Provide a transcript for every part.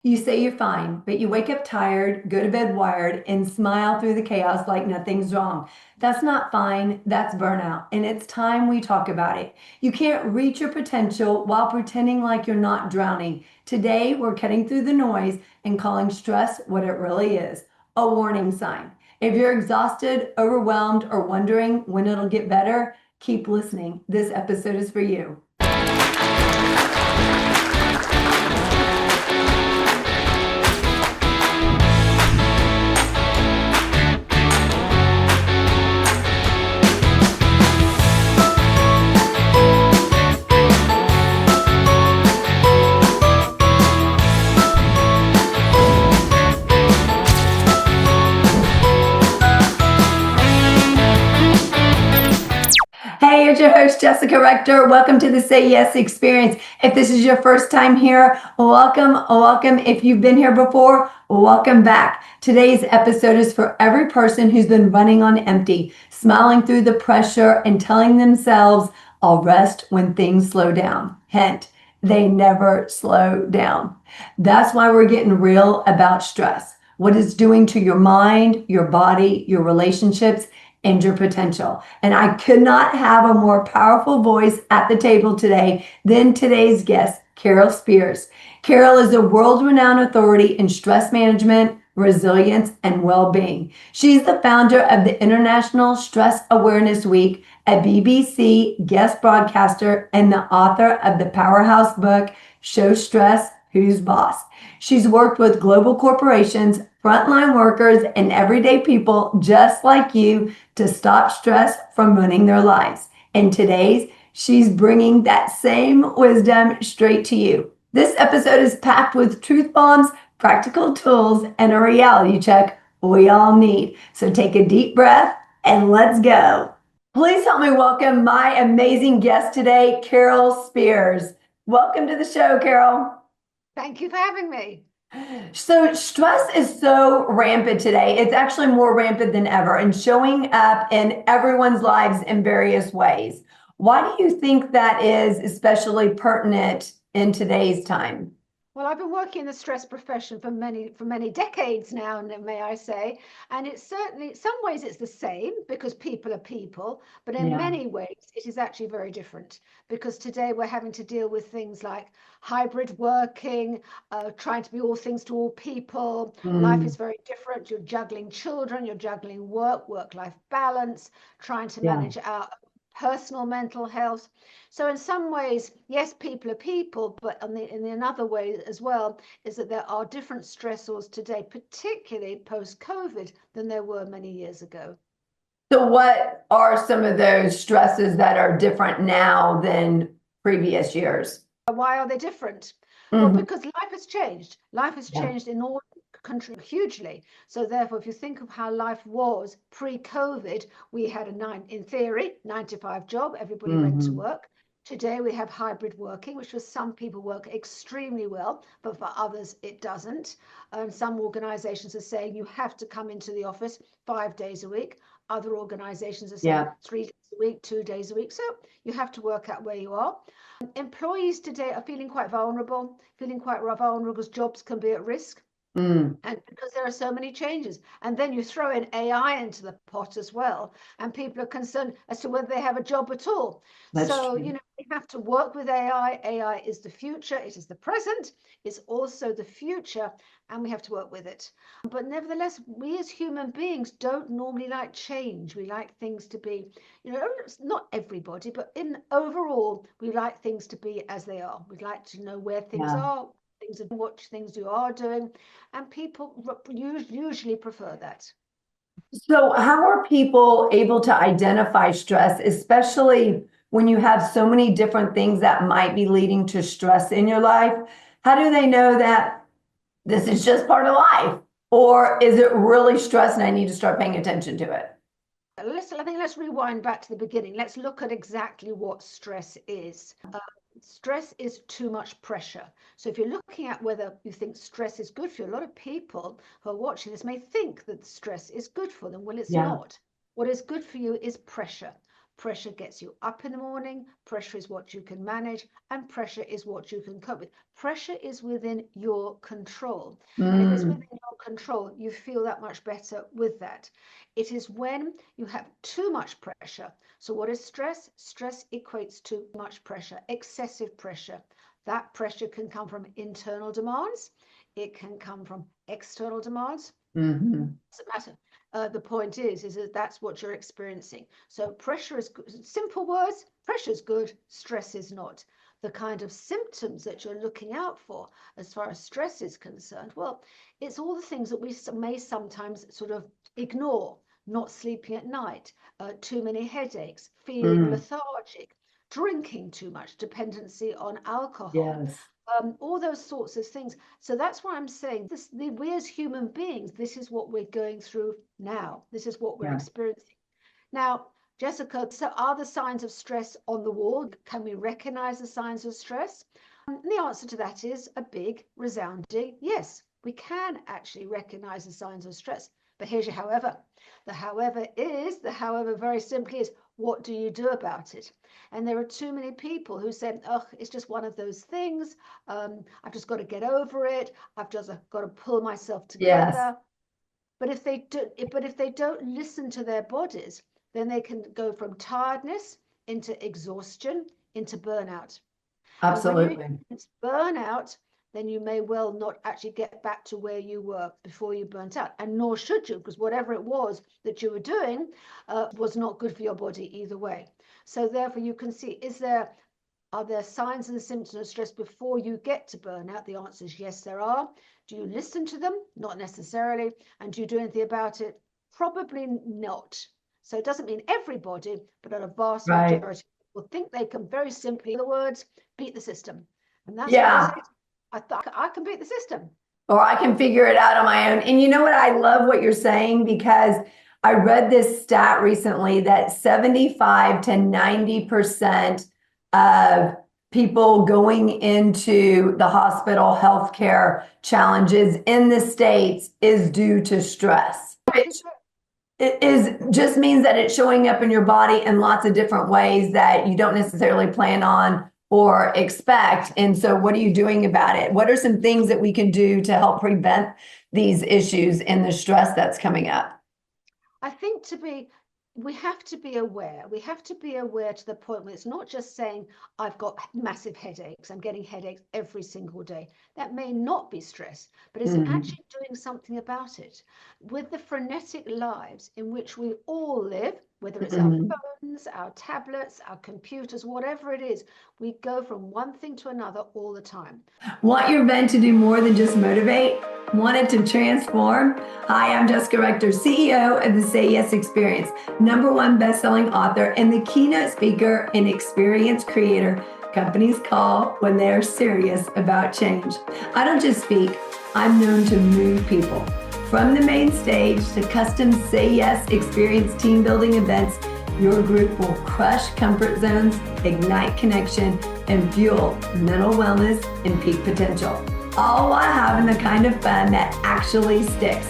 You say you're fine, but you wake up tired, go to bed wired, and smile through the chaos like nothing's wrong. That's not fine. That's burnout. And it's time we talk about it. You can't reach your potential while pretending like you're not drowning. Today, we're cutting through the noise and calling stress what it really is, a warning sign. If you're exhausted, overwhelmed, or wondering when it'll get better, keep listening. This episode is for you. Hey, it's your host, Jessica Rector. Welcome to the Say Yes Experience. If this is your first time here, welcome, welcome. If you've been here before, welcome back. Today's episode is for every person who's been running on empty, smiling through the pressure and telling themselves, I'll rest when things slow down. Hint, they never slow down. That's why we're getting real about stress, what it's doing to your mind, your body, your relationships, and your potential. And I could not have a more powerful voice at the table today than today's guest, Carole Spiers. Carole is a world-renowned authority in stress management, resilience, and well-being. She's the founder of the International Stress Awareness Week, a BBC guest broadcaster, and the author of the powerhouse book, Show Stress, Who's Boss. She's worked with global corporations, frontline workers, and everyday people just like you to stop stress from running their lives. And today's, she's bringing that same wisdom straight to you. This episode is packed with truth bombs, practical tools, and a reality check we all need. So take a deep breath and let's go. Please help me welcome my amazing guest today, Carole Spiers. Welcome to the show, Carole. Thank you for having me. So stress is so rampant today. It's actually more rampant than ever and showing up in everyone's lives in various ways. Why do you think that is especially pertinent in today's time? Well, I've been working in the stress profession for many decades now, may I say, and it's certainly, some ways it's the same because people are people, but in Yeah. many ways it is actually very different because today we're having to deal with things like hybrid working, trying to be all things to all people. Life Mm, is very different. You're juggling children, you're juggling work-life balance, trying to yeah. manage our personal mental health. So in some ways, yes, people are people, but in another way as well, is that there are different stressors today, particularly post-COVID, than there were many years ago. So what are some of those stresses that are different now than previous years? Why are they different? Well, Mhm. because life has changed. Life has Yeah. changed in all countries hugely. So therefore, if you think of how life was pre-COVID, we had in theory, 9 to 5 job, everybody went to Mhm. work. Today we have hybrid working, which for some people work extremely well, but for others it doesn't. And some organizations are saying you have to come into the office 5 days a week. Other organizations are saying Yeah. 3 days a week, 2 days a week. So you have to work out where you are. Employees today are feeling quite vulnerable because jobs can be at risk. Mm, And because there are so many changes, and then you throw in AI into the pot as well, and people are concerned as to whether they have a job at all. that's So, true. we have to work with AI. AI is the future, it is the present, it's also the future, and we have to work with it. But nevertheless, we as human beings don't normally like change. We like things to be, not everybody, but in overall, we like things to be as they are. We'd like to know where things Yeah. are, what things you are doing, and people usually prefer that. So, how are people able to identify stress, especially when you have so many different things that might be leading to stress in your life? How do they know that this is just part of life? Or is it really stress and I need to start paying attention to it? Let's rewind back to the beginning. Let's look at exactly what stress is. Stress is too much pressure. So if you're looking at whether you think stress is good for you, a lot of people who are watching this may think that stress is good for them. Well, it's Yeah. not. What is good for you is pressure. Pressure gets you up in the morning. Pressure is what you can manage, and pressure is what you can cope with. Pressure is within your control. And if it's within your control, you feel that much better with that. It is when you have too much pressure. So what is stress? Stress equates to much pressure, excessive pressure. That pressure can come from internal demands. It can come from external demands. Doesn't matter. The point is that that's what you're experiencing. So pressure is good. Simple words, pressure is good, stress is not. The kind of symptoms that you're looking out for as far as stress is concerned, well, it's all the things that we may sometimes sort of ignore. Not sleeping at night, too many headaches, feeling lethargic, drinking too much, dependency on alcohol. Yes. All those sorts of things. So that's why I'm saying we as human beings, this is what we're going through now. This is what we're experiencing. Now, Jessica, so are the signs of stress on the wall? Can we recognize the signs of stress? The answer to that is a big, resounding yes. We can actually recognize the signs of stress. But here's your however. The however very simply is, what do you do about it? And there are too many people who say, oh, it's just one of those things. I've just got to get over it. I've just got to pull myself together. Yes. But if they don't listen to their bodies, then they can go from tiredness into exhaustion, into burnout. Absolutely. And when you experience burnout, then you may well not actually get back to where you were before you burnt out. And nor should you, because whatever it was that you were doing was not good for your body either way. So therefore you can see, are there signs and symptoms of stress before you get to burnout? The answer is yes, there are. Do you listen to them? Not necessarily. And do you do anything about it? Probably not. So it doesn't mean everybody, but a vast majority will think they can very simply, in other words, beat the system. And that's what I say. I thought I can beat the system. Or I can figure it out on my own. And you know what? I love what you're saying, because I read this stat recently that 75 to 90% of people going into the hospital healthcare challenges in the States is due to stress. It just means that it's showing up in your body in lots of different ways that you don't necessarily plan on or expect. And so what are you doing about it? What are some things that we can do to help prevent these issues and the stress that's coming up? I think we have to be aware. We have to be aware to the point where it's not just saying, I've got massive headaches. I'm getting headaches every single day. That may not be stress, but it's actually doing something about it. With the frenetic lives in which we all live, whether it's our phones, our tablets, our computers, whatever it is, we go from one thing to another all the time. Want your event to do more than just motivate? Want it to transform? Hi, I'm Jessica Rector, CEO of the Say Yes Experience, #1 best-selling author, and the keynote speaker and experience creator companies call when they're serious about change. I don't just speak, I'm known to move people. From the main stage to custom Say Yes Experience team building events, your group will crush comfort zones, ignite connection, and fuel mental wellness and peak potential, all while having the kind of fun that actually sticks.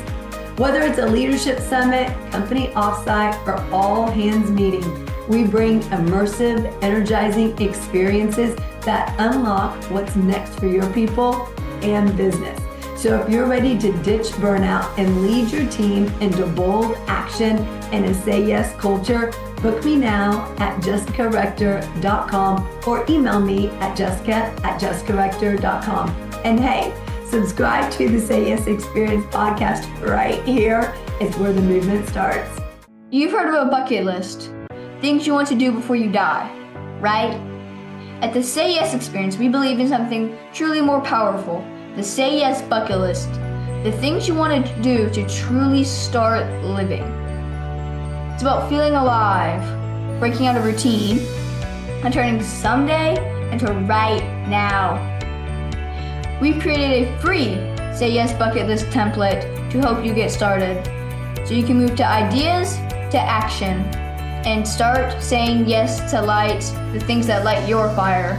Whether it's a leadership summit, company offsite, or all hands meeting, we bring immersive, energizing experiences that unlock what's next for your people and business. So if you're ready to ditch burnout and lead your team into bold action and a Say Yes culture, book me now at jessicarector.com or email me at jessica@jessicarector.com. And hey, subscribe to the Say Yes Experience podcast right here. It's where the movement starts. You've heard of a bucket list, things you want to do before you die, right? At the Say Yes Experience, we believe in something truly more powerful. The Say Yes bucket list, the things you want to do to truly start living. It's about feeling alive, breaking out of routine, and turning someday into right now. We've created a free Say Yes bucket list template to help you get started, so you can move to ideas to action and start saying yes to light the things that light your fire.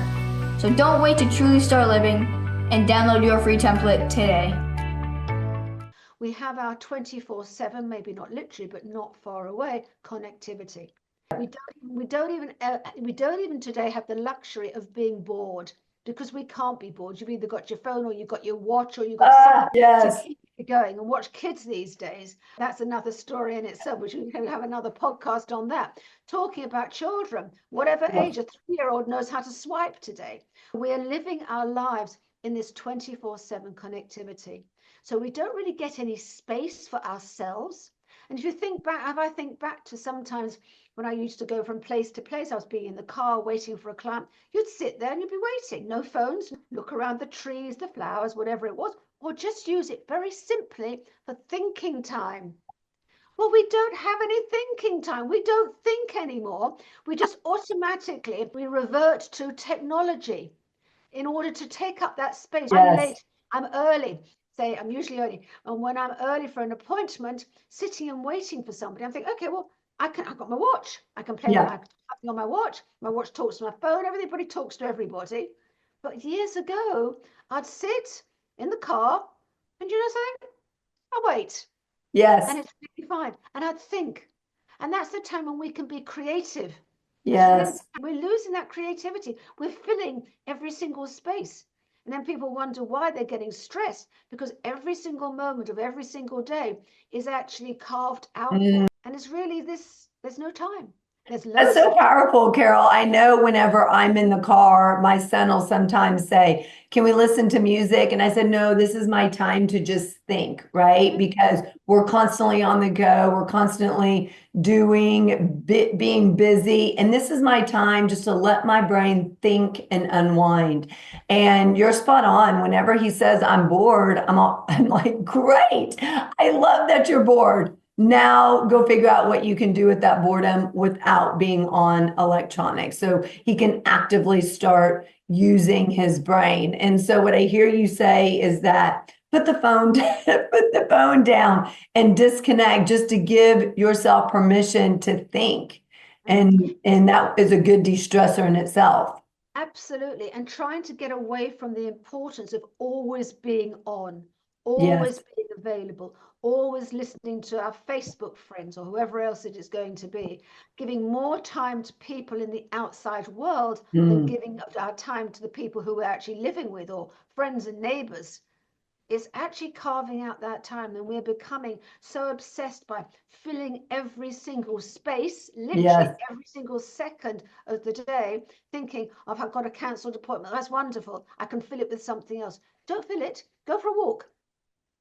So don't wait to truly start living, and download your free template today. We have our 24/7, maybe not literally, but not far away, connectivity. We don't even today have the luxury of being bored, because we can't be bored. You've either got your phone or you've got your watch or you've got something to Yes. keep you going. And watch kids these days. That's another story in itself, which we can have another podcast on that. Talking about children, whatever age, a 3-year-old knows how to swipe today. We are living our lives in this 24/7 connectivity. So we don't really get any space for ourselves. And if you think back, if I think back to sometimes when I used to go from place to place, I was being in the car waiting for a client. You'd sit there and you'd be waiting. No phones, look around the trees, the flowers, whatever it was, or just use it very simply for thinking time. Well, we don't have any thinking time. We don't think anymore. We just automatically, we revert to technology in order to take up that space. I'm Yes. late, I'm early. Say I'm usually early. And when I'm early for an appointment, sitting and waiting for somebody, I'm thinking, okay, well, I've got my watch. I can play Yeah. with something on my watch. My watch talks to my phone. Everybody talks to everybody. But years ago, I'd sit in the car and you know something? I'll wait. Yes. And it's really fine. And I'd think. And that's the time when we can be creative. Yes. We're losing that creativity. We're filling every single space. And then people wonder why they're getting stressed, because every single moment of every single day is actually carved out for. And it's really this, there's no time. There's That's loads so of powerful, Carol. I know whenever I'm in the car, my son will sometimes say, "Can we listen to music?" And I said, "No, this is my time to just think," right? Because we're constantly on the go, we're constantly being busy. And this is my time just to let my brain think and unwind. And you're spot on. Whenever he says I'm bored, I'm like, great. I love that you're bored. Now go figure out what you can do with that boredom without being on electronics. So he can actively start using his brain. And so what I hear you say is that put the phone down and disconnect, just to give yourself permission to think. And that is a good de-stressor in itself. Absolutely. And trying to get away from the importance of always being on, Yes. always being available, always listening to our Facebook friends or whoever else it is going to be, giving more time to people in the outside world than giving our time to the people who we're actually living with, or friends and neighbors. Is actually carving out that time. And we're becoming so obsessed by filling every single space, literally Yes. every single second of the day, thinking, oh, I've got a cancelled appointment. That's wonderful. I can fill it with something else. Don't fill it. Go for a walk.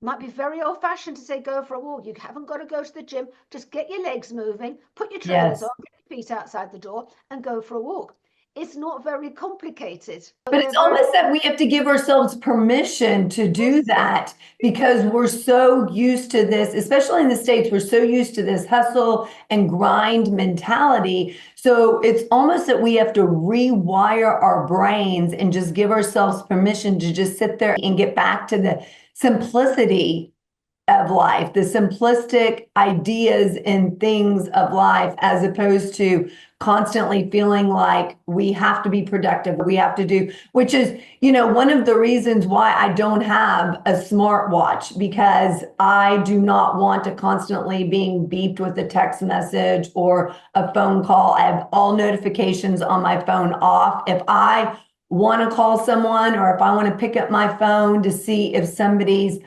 Might be very old fashioned to say go for a walk. You haven't got to go to the gym. Just get your legs moving, put your trainers Yes. on, get your feet outside the door and go for a walk. It's not very complicated. But it's almost that we have to give ourselves permission to do that, because we're so used to this, especially in the States, we're so used to this hustle and grind mentality. So it's almost that we have to rewire our brains and just give ourselves permission to just sit there and get back to the simplicity of life, the simplistic ideas and things of life, as opposed to constantly feeling like we have to be productive, we have to do, which is, one of the reasons why I don't have a smartwatch, because I do not want to constantly being beeped with a text message or a phone call. I have all notifications on my phone off. If I want to call someone, or if I want to pick up my phone to see if somebody's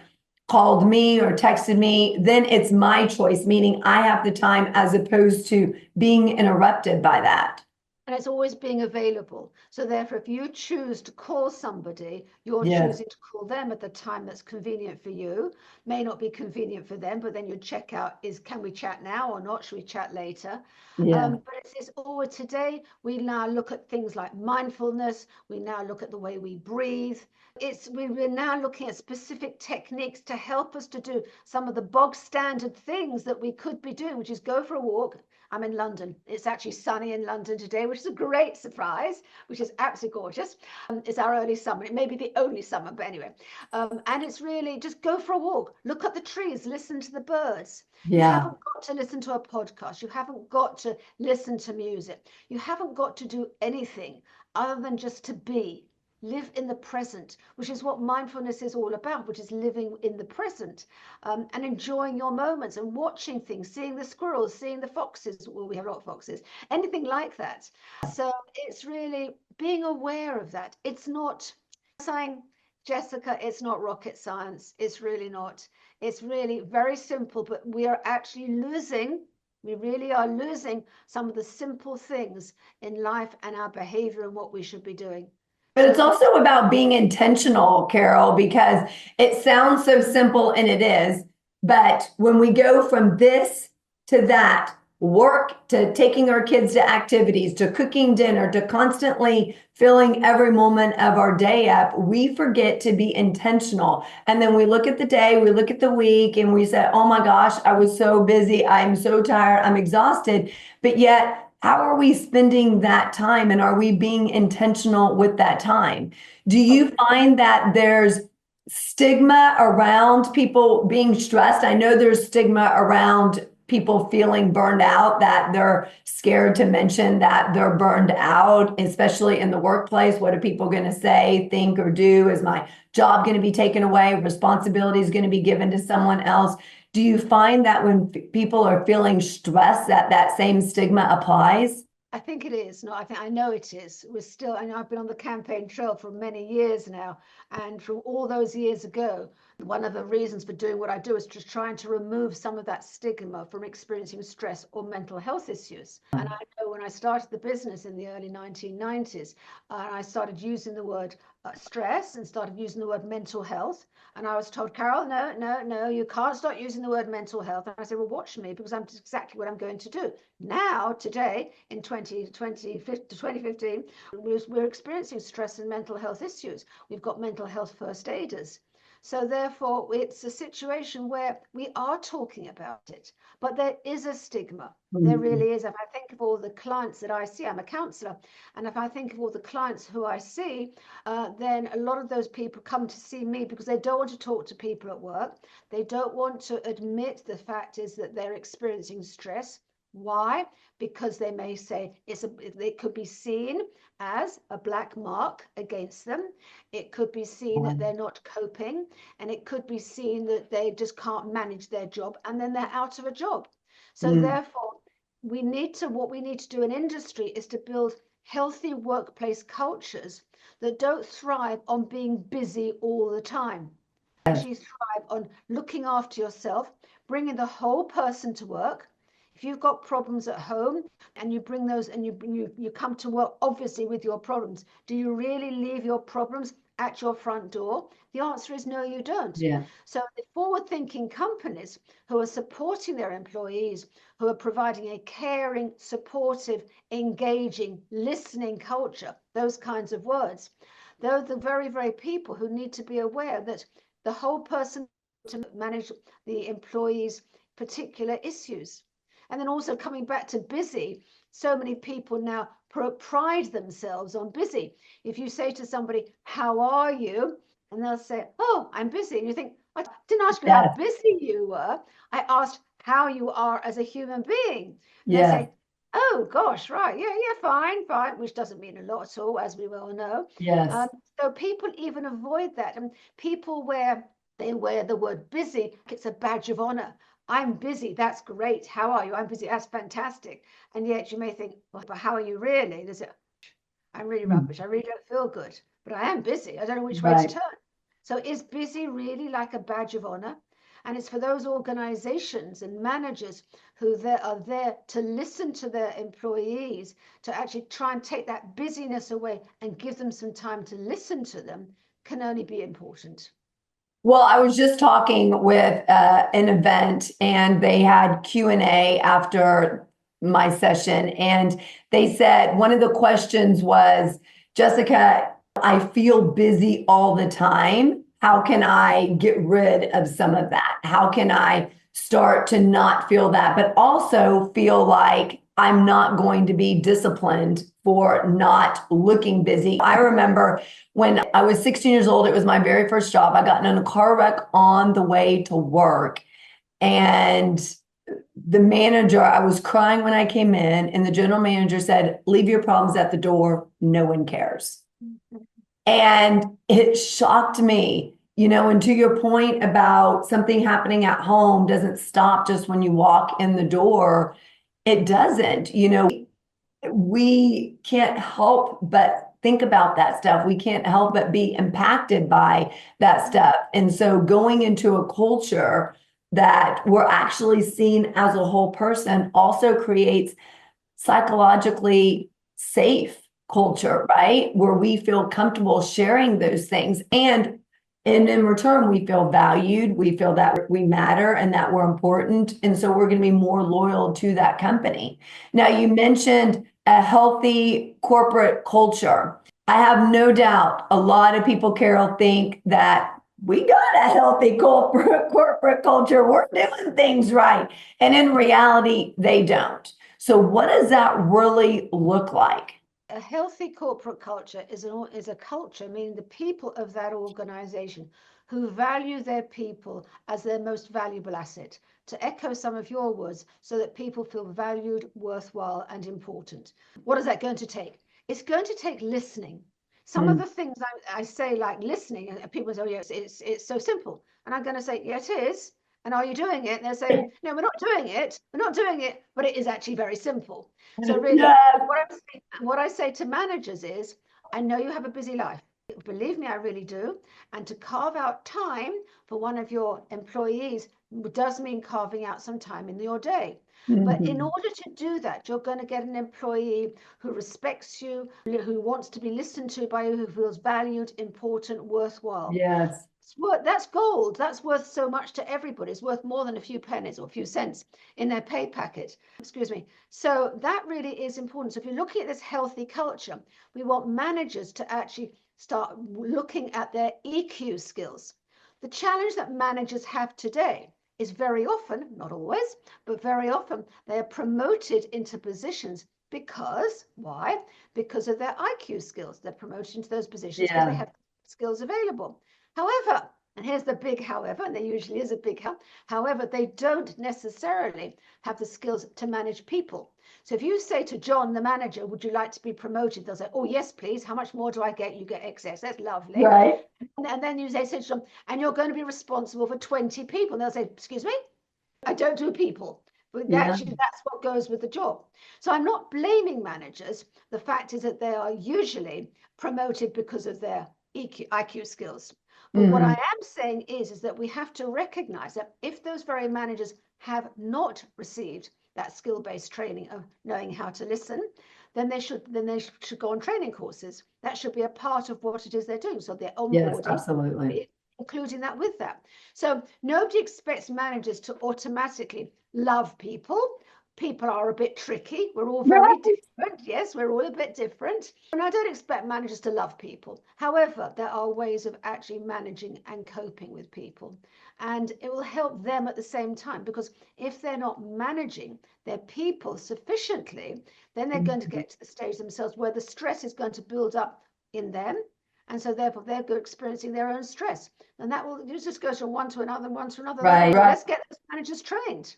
called me or texted me, then it's my choice, meaning I have the time, as opposed to being interrupted by that. And it's always being available. So therefore, if you choose to call somebody, you're Yes. choosing to call them at the time that's convenient for you. May not be convenient for them, but then your checkout is, can we chat now or not? Should we chat later? Yeah. But it's always today, we now look at things like mindfulness. We now look at the way we breathe. We're now looking at specific techniques to help us to do some of the bog standard things that we could be doing, which is go for a walk. I'm in London. It's actually sunny in London today, which is a great surprise, which is absolutely gorgeous. It's our early summer. It may be the only summer, but anyway. And it's really just go for a walk. Look at the trees. Listen to the birds. You haven't got to listen to a podcast. You haven't got to listen to music. You haven't got to do anything other than just to be. live in the present, which is what mindfulness is all about, which is living in the present, and enjoying your moments and watching things, seeing the squirrels, seeing the foxes. Well, we have a lot of foxes, anything like that. So it's really being aware of that. It's not saying, Jessica, it's not rocket science. It's really not. It's really very simple, but we are actually we really are losing some of the simple things in life and our behavior and what we should be doing. But it's also about being intentional, Carole, because it sounds so simple, and it is. But when we go from this to that, work to taking our kids to activities, to cooking dinner, to constantly filling every moment of our day up, we forget to be intentional. And then we look at the day, we look at the week, and we say, oh my gosh, I was so busy. I'm so tired. I'm exhausted. But yet, how are we spending that time, and are we being intentional with that time? Do you find that there's stigma around people being stressed? I know there's stigma around people feeling burned out, that they're scared to mention that they're burned out, especially in the workplace. What are people going to say, think, or do? Is my job going to be taken away? Responsibility is going to be given to someone else? Do you find that when people are feeling stressed, that that same stigma applies? I think it is. No, I know it is. We're still, I know I've been on the campaign trail for many years now. And from all those years ago, one of the reasons for doing what I do is just trying to remove some of that stigma from experiencing stress or mental health issues. And I know when I started the business in the early 1990s, I started using the word stress and started using the word mental health. And I was told, Carole, no, you can't start using the word mental health. And I said, well, watch me, because I'm exactly what I'm going to do. Now, today, in 2015, we're experiencing stress and mental health issues. We've got mental health first aiders. So therefore, it's a situation where we are talking about it, but there is a stigma. There really is. If I think of all the clients that I see, I'm a counselor, and if I think of all the clients who I see, then a lot of those people come to see me because they don't want to talk to people at work. They don't want to admit the fact is that they're experiencing stress. Why? Because they may say it could be seen as a black mark against them. It could be seen that they're not coping, and it could be seen that they just can't manage their job, and then they're out of a job. So therefore, what we need to do in industry is to build healthy workplace cultures that don't thrive on being busy all the time. Actually thrive on looking after yourself, bringing the whole person to work. If you've got problems at home and you bring those and you come to work obviously with your problems, do you really leave your problems at your front door? The answer is no, you don't. Yeah. So the forward-thinking companies who are supporting their employees, who are providing a caring, supportive, engaging, listening culture, those kinds of words, they're the very, very people who need to be aware that the whole person to manage the employees' particular issues. And then also coming back to busy, so many people now pride themselves on busy. If you say to somebody, how are you? And they'll say, oh, I'm busy. And you think, I didn't ask you how busy you were. I asked how you are as a human being. And they say, oh, gosh, right. Yeah, fine, which doesn't mean a lot at all, as we well know. Yes. So people even avoid that. And people wear the word busy, it's a badge of honor. I'm busy. That's great. How are you? I'm busy. That's fantastic. And yet you may think, well, but how are you really? There's I'm really rubbish. I really don't feel good, but I am busy. I don't know which way to turn. So is busy really like a badge of honor? And it's for those organizations and managers who are there to listen to their employees, to actually try and take that busyness away and give them some time to listen to them, can only be important. Well, I was just talking with an event, and they had Q&A after my session, and they said one of the questions was, Jessica, I feel busy all the time. How can I get rid of some of that? How can I start to not feel that, but also feel like I'm not going to be disciplined for not looking busy? I remember when I was 16 years old, it was my very first job. I got in a car wreck on the way to work. And the manager, I was crying when I came in, and the general manager said, leave your problems at the door. No one cares. And it shocked me, and to your point about something happening at home doesn't stop just when you walk in the door. It doesn't, we can't help but think about that stuff. We can't help but be impacted by that stuff. And so going into a culture that we're actually seen as a whole person also creates psychologically safe culture, right? Where we feel comfortable sharing those things. And in return, we feel valued, we feel that we matter and that we're important. And so we're going to be more loyal to that company. Now, you mentioned a healthy corporate culture. I have no doubt a lot of people, Carole, think that we got a healthy corporate culture. We're doing things right. And in reality, they don't. So what does that really look like? A healthy corporate culture is a culture, meaning the people of that organization who value their people as their most valuable asset. To echo some of your words, so that people feel valued, worthwhile, and important. What is that going to take? It's going to take listening. Some of the things I say, like listening, and people say, oh, yes, it's so simple. And I'm going to say, yeah, it is. And are you doing it? And they're saying, no, we're not doing it. We're not doing it, but it is actually very simple. So really, what I say to managers is, I know you have a busy life. Believe me, I really do. And to carve out time for one of your employees does mean carving out some time in your day. But in order to do that, you're going to get an employee who respects you, who wants to be listened to by you, who feels valued, important, worthwhile. Yes. That's gold. That's worth so much to everybody. It's worth more than a few pennies or a few cents in their pay packet. Excuse me. So that really is important. So if you're looking at this healthy culture, we want managers to actually start looking at their EQ skills. The challenge that managers have today is very often, not always, but very often, they are promoted into positions because, why? Because of their IQ skills. They're promoted into those positions because they have skills available. However, and here's the big however, and there usually is a big however, they don't necessarily have the skills to manage people. So if you say to John, the manager, would you like to be promoted? They'll say, oh, yes, please. How much more do I get? You get XS. That's lovely. Right. And then you say to John, and you're going to be responsible for 20 people. And they'll say, excuse me, I don't do people. But actually, that's what goes with the job. So I'm not blaming managers. The fact is that they are usually promoted because of their IQ skills. But what I am saying is that we have to recognize that if those very managers have not received that skill-based training of knowing how to listen, then they should go on training courses. That should be a part of what it is they're doing. So they're onboarding, Yes, absolutely. including that with that. So nobody expects managers to automatically love people. People are a bit tricky. We're all very different. Yes, we're all a bit different. And I don't expect managers to love people. However, there are ways of actually managing and coping with people. And it will help them at the same time, because if they're not managing their people sufficiently, then they're going to get to the stage themselves where the stress is going to build up in them. And so therefore they're experiencing their own stress. And that will just go from one to another, one to another. Right. Let's get those managers trained.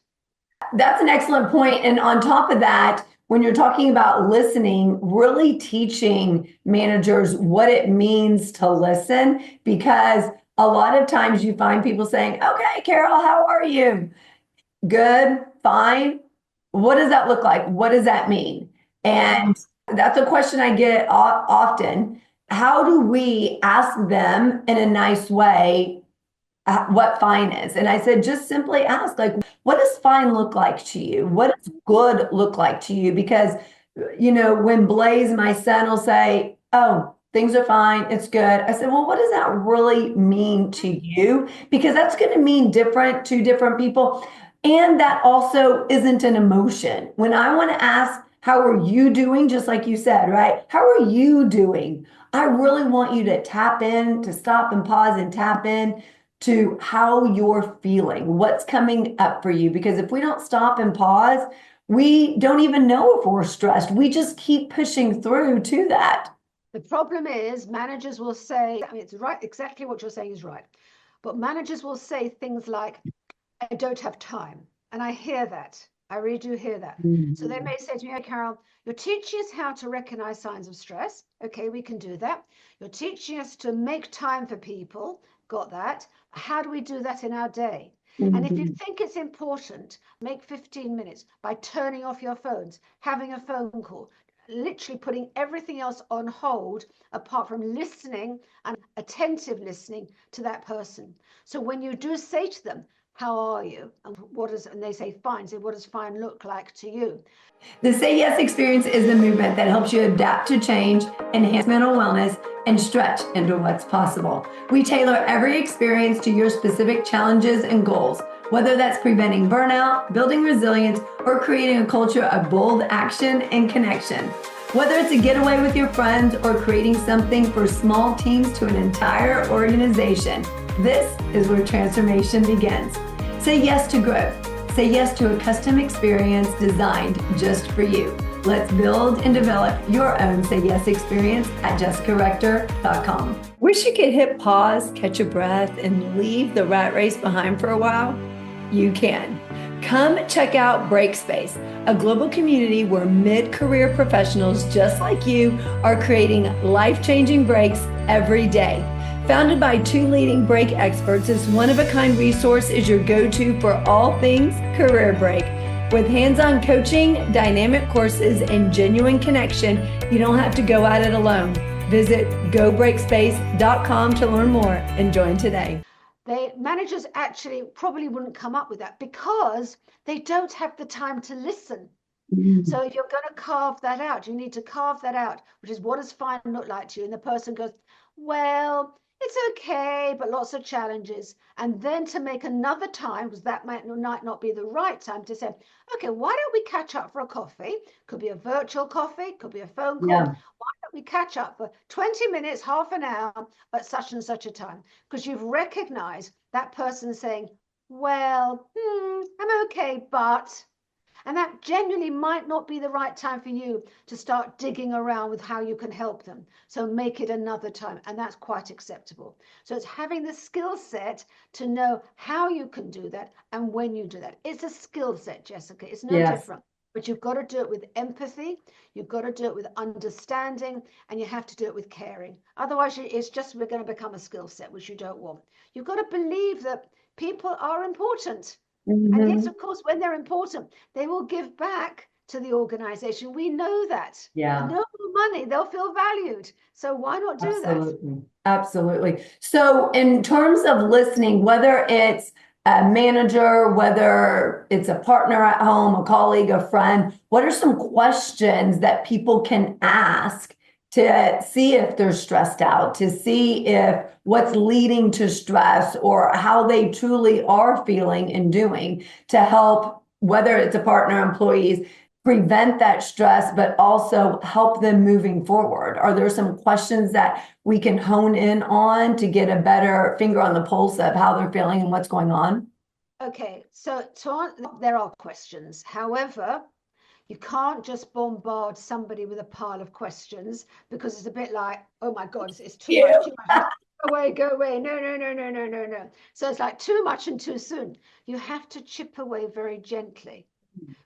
That's an excellent point. And on top of that, when you're talking about listening, really teaching managers what it means to listen, because a lot of times you find people saying, okay, Carole, how are you? Good, fine. What does that look like? What does that mean? And that's a question I get often. How do we ask them in a nice way what fine is? And I said, just simply ask, like, what does fine look like to you? What does good look like to you? Because, when Blaze, my son, will say, oh, things are fine, it's good. I said, well, what does that really mean to you? Because that's going to mean different to different people. And that also isn't an emotion. When I want to ask, how are you doing? Just like you said, right? How are you doing? I really want you to tap in, to stop and pause and tap in to how you're feeling, what's coming up for you. Because if we don't stop and pause, we don't even know if we're stressed. We just keep pushing through to that. The problem is managers will say, I mean, it's right, exactly what you're saying is right. But managers will say things like, I don't have time. And I hear that. I really do hear that. So they may say to me, "Hey, Carole, you're teaching us how to recognize signs of stress. Okay, we can do that. You're teaching us to make time for people. Got that. How do we do that in our day? And if you think it's important, make 15 minutes by turning off your phones, having a phone call, literally putting everything else on hold apart from listening and attentive listening to that person. So when you do say to them, how are you? And they say fine. Say, what does fine look like to you? The Say Yes experience is the movement that helps you adapt to change, enhance mental wellness, and stretch into what's possible. We tailor every experience to your specific challenges and goals, whether that's preventing burnout, building resilience, or creating a culture of bold action and connection. Whether it's a getaway with your friends or creating something for small teams to an entire organization, this is where transformation begins. Say yes to growth. Say yes to a custom experience designed just for you. Let's build and develop your own Say Yes experience at jessicarector.com. Wish you could hit pause, catch a breath, and leave the rat race behind for a while? You can. Come check out Breakspace, a global community where mid-career professionals just like you are creating life-changing breaks every day. Founded by two leading break experts, this one-of-a-kind resource is your go-to for all things career break. With hands-on coaching, dynamic courses, and genuine connection, you don't have to go at it alone. Visit gobreakspace.com to learn more and join today. Managers actually probably wouldn't come up with that because they don't have the time to listen. So if you're going to carve that out, you need to carve that out, which is what does fine look like to you? And the person goes, well, it's okay, but lots of challenges. And then to make another time, because that might not be the right time, to say, okay, why don't we catch up for a coffee? Could be a virtual coffee, could be a phone call. Yeah. Why don't we catch up for 20 minutes, half an hour at such and such a time? Because you've recognized that person saying, well, I'm okay, but... And that genuinely might not be the right time for you to start digging around with how you can help them. So make it another time. And that's quite acceptable. So it's having the skill set to know how you can do that and when you do that. It's a skill set, Jessica. It's no different. But you've got to do it with empathy. You've got to do it with understanding. And you have to do it with caring. Otherwise, it's just we're going to become a skill set, which you don't want. You've got to believe that people are important. And yes, of course, when they're important, they will give back to the organization. We know that. Yeah. No money, they'll feel valued. So why not do that? Absolutely. So in terms of listening, whether it's a manager, whether it's a partner at home, a colleague, a friend, what are some questions that people can ask to see if they're stressed out, to see if what's leading to stress or how they truly are feeling and doing to help, whether it's a partner, employees, prevent that stress, but also help them moving forward? Are there some questions that we can hone in on to get a better finger on the pulse of how they're feeling and what's going on? Okay, so there are questions. However, you can't just bombard somebody with a pile of questions because it's a bit like, oh my God, it's too much. Go away. No. So it's like too much and too soon. You have to chip away very gently.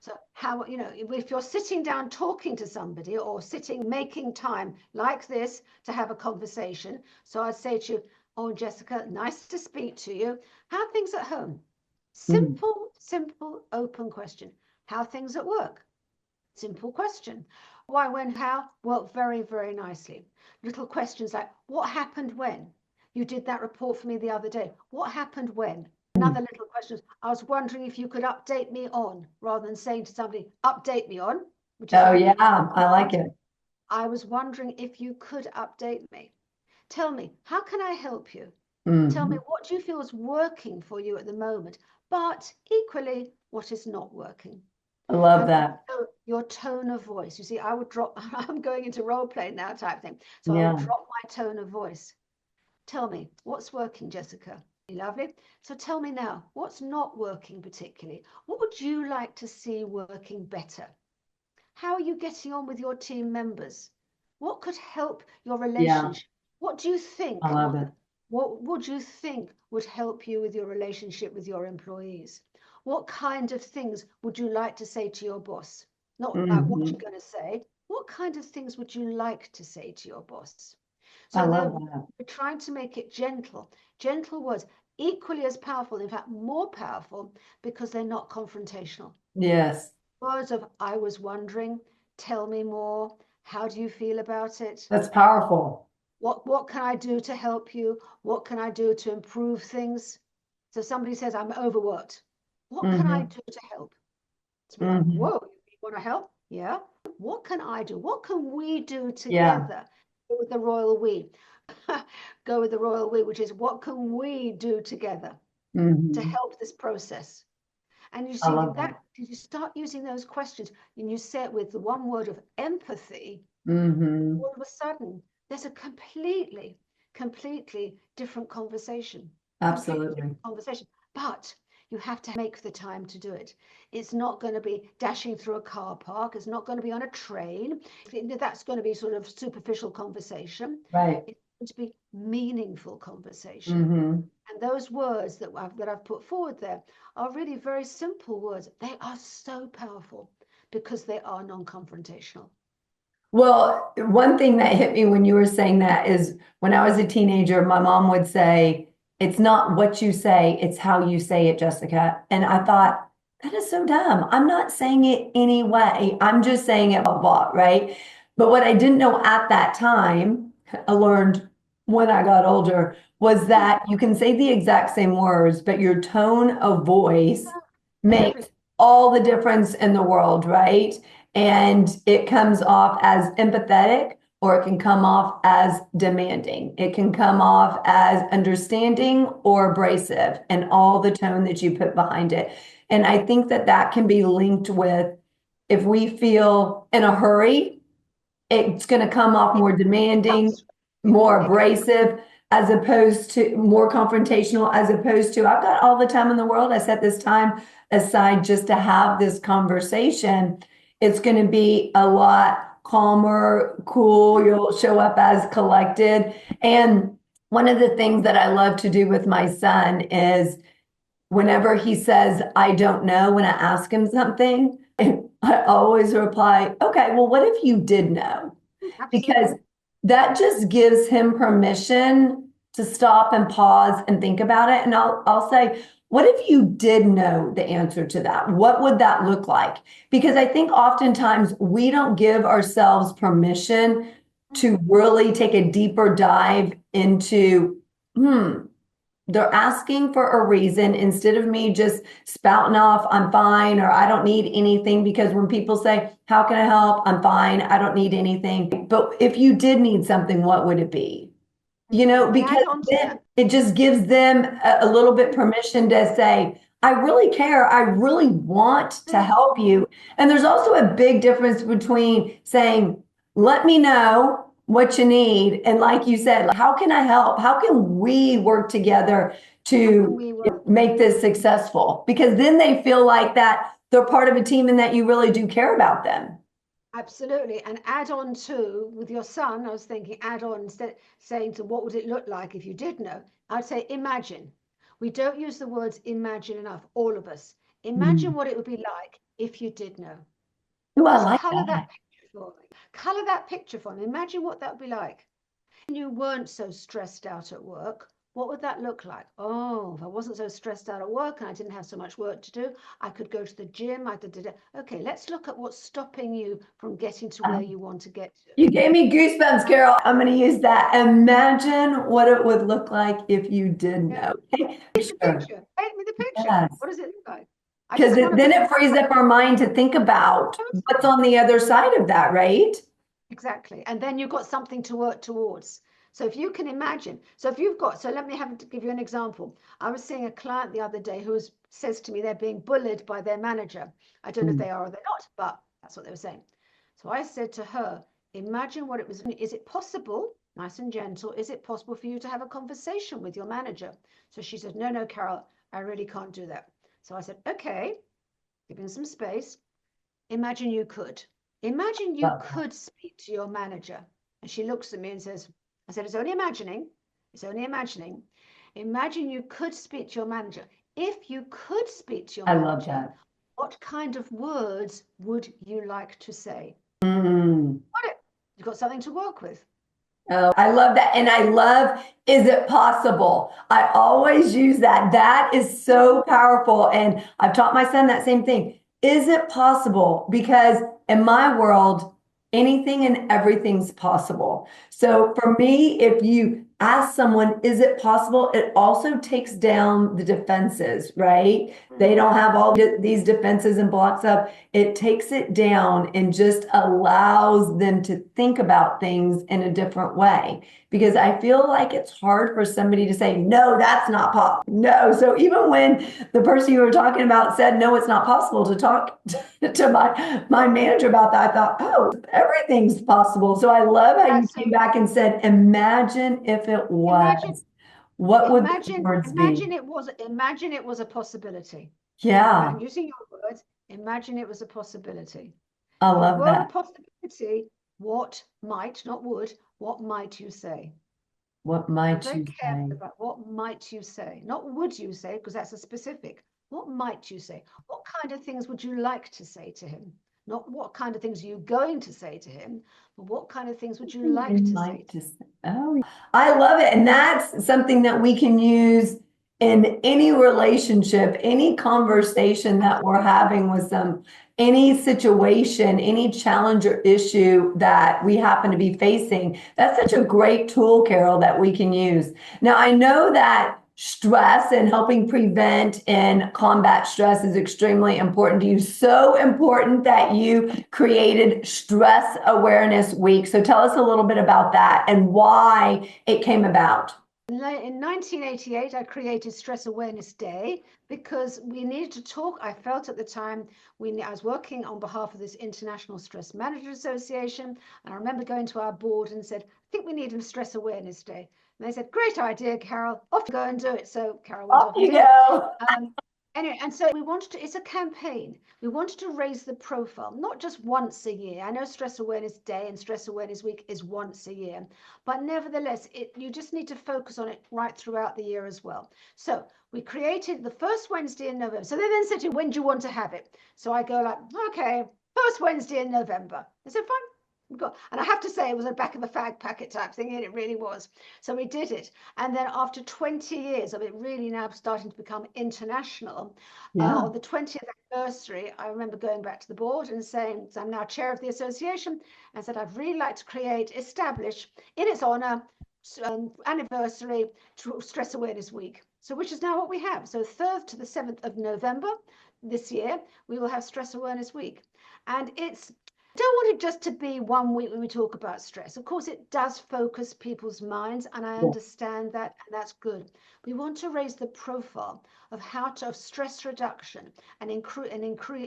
So how, if you're sitting down talking to somebody or making time like this to have a conversation. So I'd say to you, oh, Jessica, nice to speak to you. How are things at home? Simple, open question. How are things at work? Simple question. Why, when, how? Well, very, very nicely. Little questions like, what happened when? You did that report for me the other day. What happened when? Another little question. I was wondering if you could update me on, rather than saying to somebody, update me on. I like it. I was wondering if you could update me. Tell me, how can I help you? Tell me, what do you feel is working for you at the moment? But equally, what is not working? I love that. Your tone of voice. You see, I would drop, I'm going into role play now type thing. So I would drop my tone of voice. Tell me, what's working, Jessica? Lovely. So tell me now, what's not working particularly? What would you like to see working better? How are you getting on with your team members? What could help your relationship? What do you think? I love it. What would you think would help you with your relationship with your employees? What kind of things would you like to say to your boss? Not like what Mhm. you're going to say. What kind of things would you like to say to your boss? I So love that. we're trying to make it gentle. Gentle words, equally as powerful, in fact, more powerful, because they're not confrontational. Yes, Words of, I was wondering, tell me more, how do you feel about it? that's powerful. What can I do to help you? What can I do to improve things? So somebody says, I'm overworked. What can I Hmm. do to help? To be like, Hmm. whoa, you want to help? Yeah. What can I do? What can we do Yeah. together? Go with the royal we. Go with the royal we, which is what can we do together to Hmm. help this process? And you I see love that that. you start using those questions and you say it with the one word of empathy, Hmm. all of a sudden there's a completely different conversation. Completely Absolutely. different conversation. But you have to make the time to do it. It's not going to be dashing through a car park. It's not going to be on a train. That's going to be sort of superficial conversation. Right. It's going to be meaningful conversation. Hmm. And those words that I've put forward there are really very simple words. They are so powerful because they are non-confrontational. Well, one thing that hit me when you were saying that is when I was a teenager, my mom would say, it's not what you say, it's how you say it, Jessica. And I thought, that is so dumb. I'm not saying it anyway. I'm just saying it, blah, blah, right? But what I didn't know at that time, I learned when I got older, was that you can say the exact same words, but your tone of voice Every makes all the difference in the world, right? And it comes off as empathetic or it can come off as demanding. It can come off as understanding or abrasive and all the tone that you put behind it. And I think that that can be linked with if we feel in a hurry, it's going to come off it more demanding, comes, yeah, more it comes. abrasive, as opposed to more confrontational, as opposed to I've got all the time in the world. I set this time aside just to have this conversation. It's going to be a lot calmer, cool. You'll show up as collected. And one of the things that I love to do with my son is whenever he says, I don't know, when I ask him something, I always reply, okay, well, what if you did know? Because Absolutely. that just gives him permission to stop and pause and think about it. And I'll say, what if you did know the answer to that? What would that look like? Because I think oftentimes we don't give ourselves permission to really take a deeper dive into, they're asking for a reason instead of me just spouting off, I'm fine, or I don't need anything. Because when people say, how can I help? I'm fine. I don't need anything. But if you did need something, what would it be? And Because add on to then that. it just gives them a little bit permission to say, I really care. I really want to help you. And there's also a big difference between saying, let me know what you need. And like you said, how can I help? How can we work together How can to we work? make this successful? Because then they feel like that they're part of a team and that you really do care about them. Absolutely. And add on to with your son, I was thinking add on instead saying to what would it look like if you did know? I'd say imagine. We don't use the words imagine enough, all of us. Imagine what it would be like if you did know. Oh, I Just like color that. that picture for me. Color that picture for me. Imagine what that would be like. When you weren't so stressed out at work, what would that look like? Oh, if I wasn't so stressed out at work and I didn't have so much work to do, I could go to the gym. Okay, let's look at what's stopping you from getting to where you want to get to. You gave me goosebumps, Carole. I'm going to use that. Imagine what it would look like if you did Yeah. know. Okay. Paint the Sure. picture. Paint me the picture. Yes. What does it look like? I Because just want to then be it frees up our mind to think about what's on the other side of that, right? exactly. And then you've got something to work towards. So if you can imagine, so if you've got, so let me have to give you an example. I was seeing a client the other day who says to me they're being bullied by their manager. I don't know if Mm. they are or they're not, but that's what they were saying. So I said to her, imagine what it was. Is it possible, nice and gentle, is it possible for you to have a conversation with your manager? So she said, no, Carole, I really can't do that. So I said, okay, give him some space. Imagine you could. Imagine you Love that. could speak to your manager. And she looks at me and says, I said, it's only imagining. It's only imagining. Imagine you could speak to your manager. If you could speak to your I manager, love that. what kind of words would you like to say? Mm. Got it. You've got something to work with. Oh, I love that. And I love, is it possible? I always use that. That is so powerful. And I've taught my son that same thing. Is it possible? Because in my world, anything and everything's possible. So for me, if you ask someone, is it possible? It also takes down the defenses, right? They don't have all these defenses and blocks up. It takes it down and just allows them to think about things in a different way. Because I feel like it's hard for somebody to say, no, that's not possible. No. So even when the person you were talking about said, no, it's not possible to talk to my manager about that, I thought, oh, everything's possible. So I love how you came back and said, imagine if it was. What would the words be? Imagine it was a possibility. Yeah, I'm using your words. Imagine it was a possibility. I If it love were a that. possibility, what might, not would, what might you say? What I'm might very you careful say? about what might you say, not would you say, because that's a specific. What might you say? What kind of things would you like to say to him? Not what kind of things are you going to say to him, but what kind of things would you like to say to him? Oh, I love it. And that's something that we can use in any relationship, any conversation that we're having with them, any situation, any challenge or issue that we happen to be facing. That's such a great tool, Carole, that we can use. Now, I know that stress and helping prevent and combat stress is extremely important to you. So important that you created Stress Awareness Week. So tell us a little bit about that and why it came about. In 1988, I created Stress Awareness Day because we needed to talk. I felt at the time I was working on behalf of this International Stress Managers Association, and I remember going to our board and said, I think we need a Stress Awareness Day. And they said, great idea, Carole, off you go and do it. So Carole went Off off and you did go. it. Anyway, and so we wanted to, it's a campaign. We wanted to raise the profile, not just once a year. I know Stress Awareness Day and Stress Awareness Week is once a year, but nevertheless, you just need to focus on it right throughout the year as well. So we created the first Wednesday in November. So they then said to me, when do you want to have it? So I go like, okay, first Wednesday in November. I said, fine. And I have to say, it was a back of a fag packet type thing, and it really was. So we did it. And then after 20 years of it really now starting to become international, on the 20th anniversary, I remember going back to the board and saying, so I'm now chair of the association, and said, I'd really like to establish in its honor, anniversary, Stress Awareness Week. So which is now what we have. So 3rd to the 7th of November this year, we will have Stress Awareness Week. And it's don't want it just to be one week when we talk about stress. Of course, it does focus people's minds, and I understand that, and that's good. We want to raise the profile of of stress reduction and improving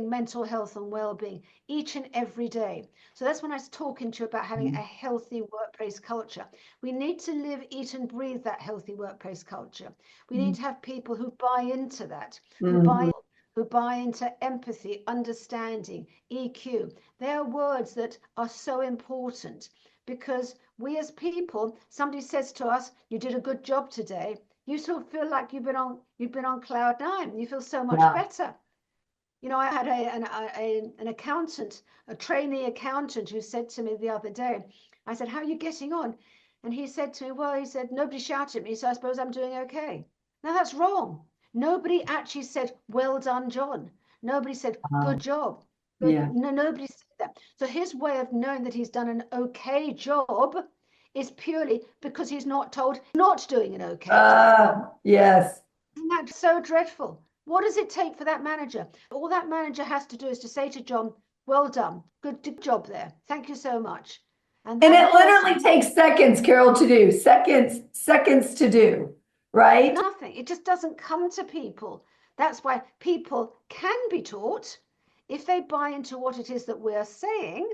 mental health and well-being each and every day. So that's when I was talking to you about having a healthy workplace culture. We need to live, eat, and breathe that healthy workplace culture. We need to have people who buy into that, who buy into empathy, understanding, EQ. They are words that are so important because we as people, somebody says to us, you did a good job today. You sort of feel like you've been on cloud nine. You feel so much better. You know, I had an accountant, a trainee accountant who said to me the other day, I said, how are you getting on? And he said to me, well, he said, nobody shouted at me, so I suppose I'm doing okay. Now that's wrong. Nobody actually said, well done, John. Nobody said, good job. No, nobody said that. So his way of knowing that he's done an okay job is purely because he's not told not doing an okay job. Yes. Isn't that so dreadful? What does it take for that manager? All that manager has to do is to say to John, well done, good job there. Thank you so much. And it literally takes seconds, Carole, to do. Seconds to do. Right? Nothing. It just doesn't come to people. That's why people can be taught if they buy into what it is that we're saying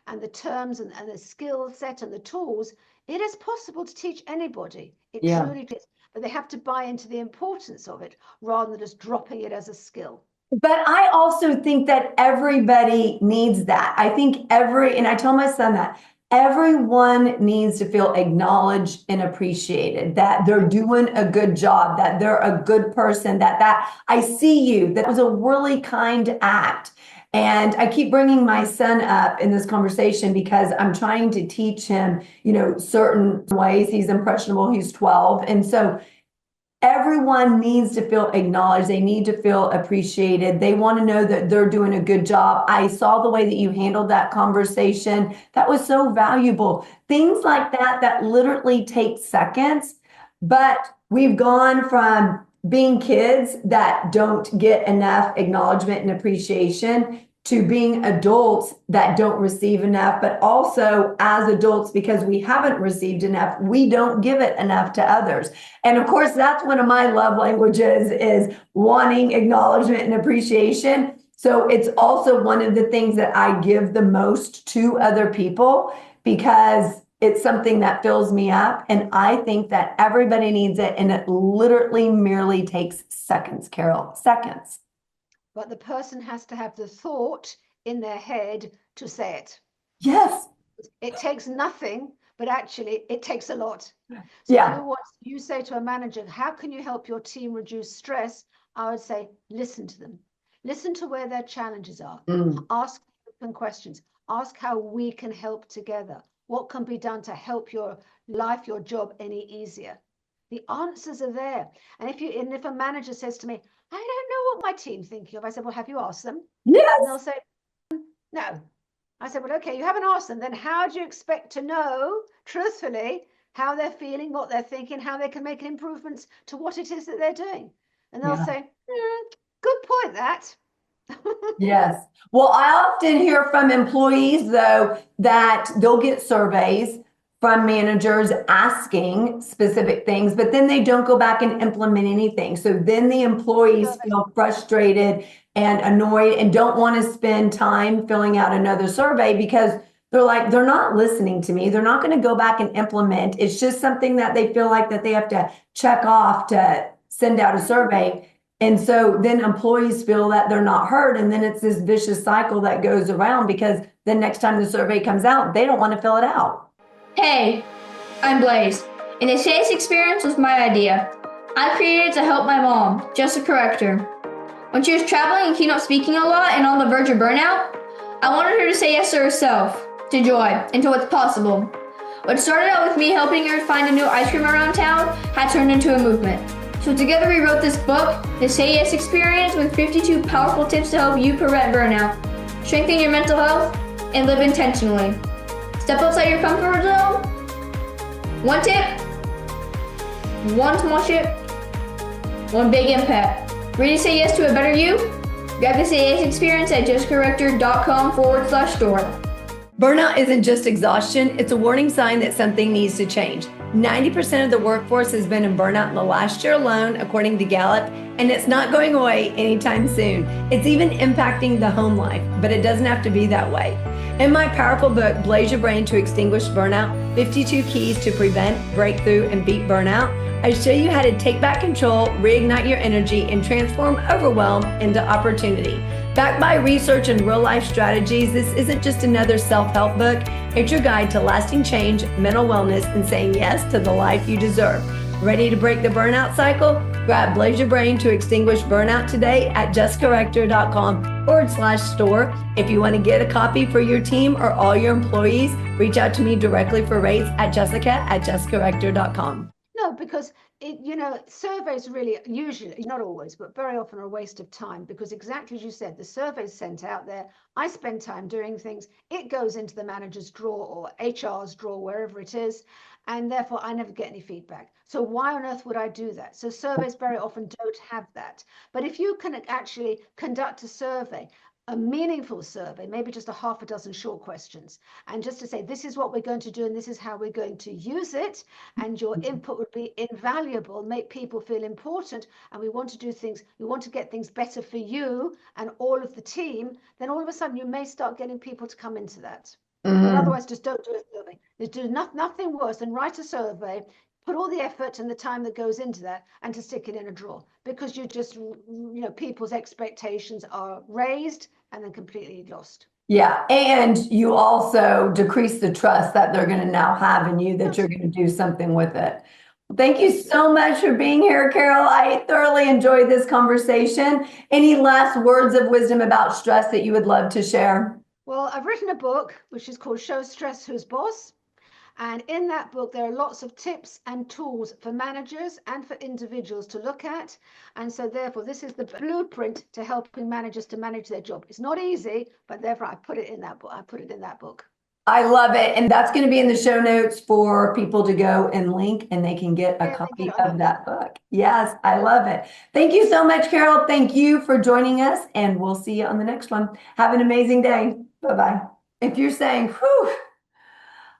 and the terms and the skill set and the tools. It is possible to teach anybody. It truly is. But they have to buy into the importance of it rather than just dropping it as a skill. But I also think that everybody needs that. I think and I tell my son that Everyone needs to feel acknowledged and appreciated, that they're doing a good job, that they're a good person, that I see you, that was a really kind act. And I keep bringing my son up in this conversation because I'm trying to teach him, certain ways. He's impressionable, he's 12. And so everyone needs to feel acknowledged. They need to feel appreciated. They want to know that they're doing a good job. I saw the way that you handled that conversation. That was so valuable. Things like that literally take seconds, but we've gone from being kids that don't get enough acknowledgement and appreciation to being adults that don't receive enough, but also as adults, because we haven't received enough, we don't give it enough to others. And of course, that's one of my love languages, is wanting acknowledgement and appreciation. So it's also one of the things that I give the most to other people, because it's something that fills me up. And I think that everybody needs it. And it literally merely takes seconds, Carole, seconds. But the person has to have the thought in their head to say it. Yes. It takes nothing, but actually it takes a lot. So Yeah. if you say to a manager, how can you help your team reduce stress? I would say, listen to them. Listen to where their challenges are. Ask open questions. Ask how we can help together. What can be done to help your life, your job any easier? The answers are there. And if a manager says to me, I don't know what my team's thinking of, I said, well, have you asked them? Yes. And they'll say, no. I said, well, okay, you haven't asked them. Then how do you expect to know, truthfully, how they're feeling, what they're thinking, how they can make improvements to what it is that they're doing? And they'll say, good point, that. Yes. Well, I often hear from employees, though, that they'll get surveys from managers asking specific things, but then they don't go back and implement anything. So then the employees feel frustrated and annoyed and don't want to spend time filling out another survey, because they're not listening to me. They're not going to go back and implement. It's just something that they feel like that they have to check off to send out a survey. And so then employees feel that they're not heard. And then it's this vicious cycle that goes around, because the next time the survey comes out, they don't want to fill it out. Hey, I'm Blaze, and the CS experience was my idea. I created it to help my mom, just to correct her. When she was traveling and keynote speaking a lot and on the verge of burnout, I wanted her to say yes to herself, to joy, and to what's possible. What started out with me helping her find a new ice cream around town had turned into a movement. So together we wrote this book, The Say Yes Experience, with 52 powerful tips to help you prevent burnout, strengthen your mental health, and live intentionally. Step outside your comfort zone. One tip, one small shift, one big impact. Ready to say yes to a better you? Grab the Say Yes Experience at justcorrector.com/store. Burnout isn't just exhaustion, it's a warning sign that something needs to change. 90% of the workforce has been in burnout in the last year alone, according to Gallup, and it's not going away anytime soon. It's even impacting the home life, but it doesn't have to be that way. In my powerful book, Blaze Your Brain to Extinguish Burnout, 52 Keys to Prevent, Breakthrough, and Beat Burnout, I show you how to take back control, reignite your energy, and transform overwhelm into opportunity. Backed by research and real-life strategies, this isn't just another self-help book. It's your guide to lasting change, mental wellness, and saying yes to the life you deserve. Ready to break the burnout cycle? Grab Blaze Your Brain to Extinguish Burnout today at justcorrector.com/store. If you want to get a copy for your team or all your employees, reach out to me directly for rates at jessica@justcorrector.com. No, because surveys really, usually, not always, but very often are a waste of time, because exactly as you said, the survey's sent out there. I spend time doing things. It goes into the manager's drawer or HR's drawer, wherever it is, and therefore I never get any feedback. So why on earth would I do that? So surveys very often don't have that. But if you can actually conduct a survey, a meaningful survey, maybe just a half a dozen short questions, and just to say, this is what we're going to do and this is how we're going to use it, and your input would be invaluable, make people feel important, and we want to do things, we want to get things better for you and all of the team, then all of a sudden you may start getting people to come into that. But otherwise, just don't do a survey. There's nothing worse than write a survey, put all the effort and the time that goes into that, and to stick it in a drawer, because you just, people's expectations are raised and then completely lost. Yeah. And you also decrease the trust that they're going to now have in you that you're going to do something with it. Thank you so much for being here, Carole. I thoroughly enjoyed this conversation. Any last words of wisdom about stress that you would love to share? Well, I've written a book which is called Show Stress Who's Boss. And in that book, there are lots of tips and tools for managers and for individuals to look at. And so therefore, this is the blueprint to helping managers to manage their job. It's not easy, but therefore I put it in that book. I love it. And that's going to be in the show notes for people to go and link and they can get a Yeah, they copy get it on of that book. Yes, I love it. Thank you so much, Carole. Thank you for joining us, and we'll see you on the next one. Have an amazing day. Bye-bye. If you're saying, whew,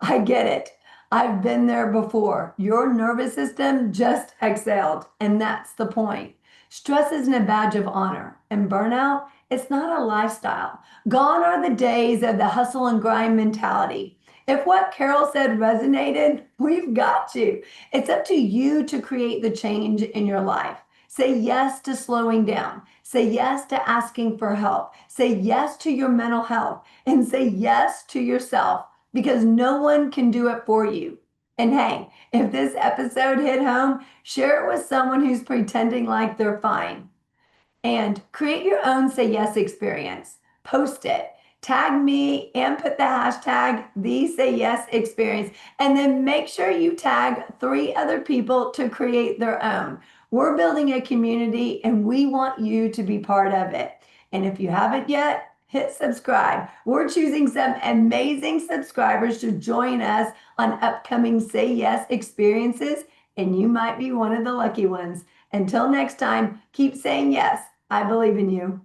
I get it. I've been there before. Your nervous system just exhaled, and that's the point. Stress isn't a badge of honor, and burnout, it's not a lifestyle. Gone are the days of the hustle and grind mentality. If what Carole said resonated, we've got you. It's up to you to create the change in your life. Say yes to slowing down. Say yes to asking for help. Say yes to your mental health, and say yes to yourself, because no one can do it for you. And hey, if this episode hit home, share it with someone who's pretending like they're fine. And create your own Say Yes experience. Post it. Tag me and put the hashtag the Say Yes experience. And then make sure you tag 3 other people to create their own. We're building a community and we want you to be part of it. And if you haven't yet, hit subscribe. We're choosing some amazing subscribers to join us on upcoming Say Yes experiences, and you might be one of the lucky ones. Until next time, keep saying yes. I believe in you.